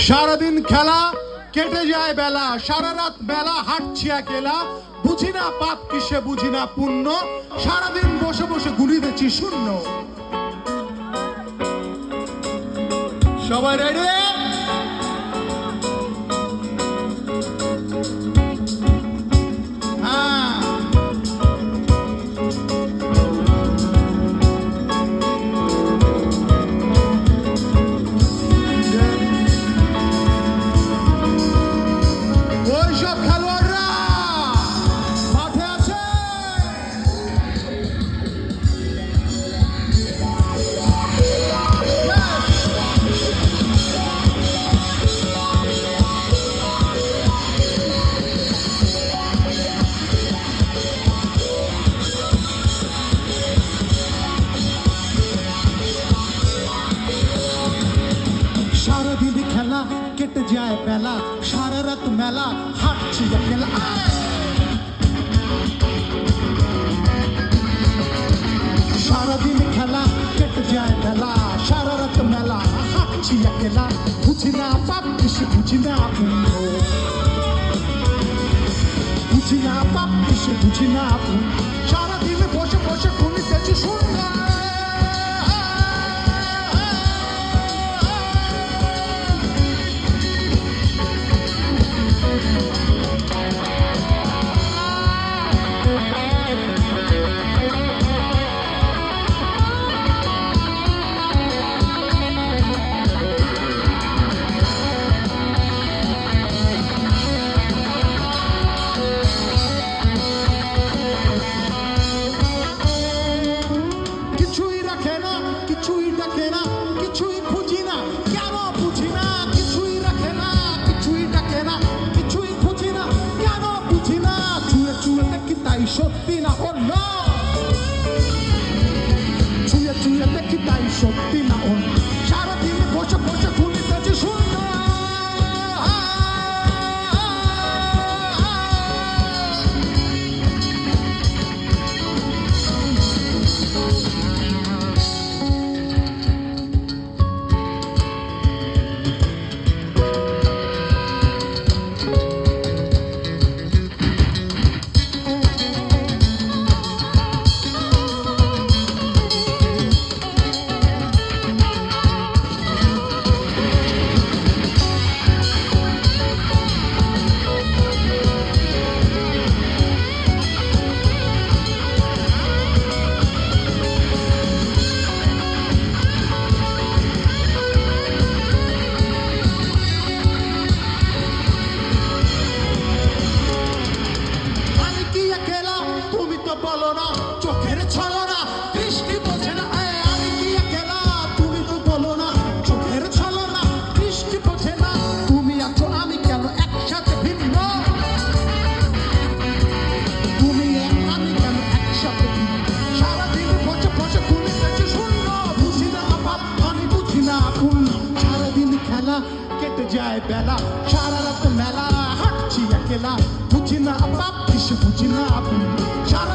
সারাদিন খেলা কেটে যায় বেলা, সারা রাত বেলা হাঁটছি একেলা, বুঝি না পাপ কিসে বুঝি না পুণ্য, সারাদিন বসে বসে গুলি দিচ্ছি শূন্য। সবাই রেডি? সারাদিন খেলা কেটে যায় বেলা, সারা রাত মেলা হাঁটছি একেলা। সারাদিন খেলা কেটে যায় বেলা, সারা রাত মেলা হাঁটছি একেলা, বুঝি না পাপ কিসে বুঝি না পুণ্য, বুঝি না পাপ কিসে বুঝি না পুণ্য, সারাদিন বসে বসে গুনিতেছি শূন্য। কিছুই ডাকে না, কিছুই খুঁজি না, কেন বুঝি না, কিছুই রাখে না, কিছুই ডাকে না, কিছুই খুঁজি না, কেন বুঝি না, ছুঁয়ে ছুঁয়ে দেখি তাই সত্যি না অন্য, ছুঁয়ে ছুঁয়ে দেখি তাই সত্যি না অন্য, সারাদিন বসে বসে গুনিতেছি শূন্য। বলো না চোখের ছলনা দৃষ্টি বোঝে না, আমি কি একেলা, তুমি তো বলো না চোখের ছলনা দৃষ্টি বোঝে না, তুমি আছো আমি কেন একসাথে ভিন্ন, তুমি আমি কেন একসাথে ভিন্ন, সারাদিন বসে বসে গুনিতেছি শূন্য, বুঝি না পাপ আমি বুঝি না পুণ্য, সারাদিন খেলা কেটে যায় বেলা, সারা রাত মেলা হাঁটছি একেলা, বুঝি না পাপ কিসে বুঝি না পুণ্য, সারা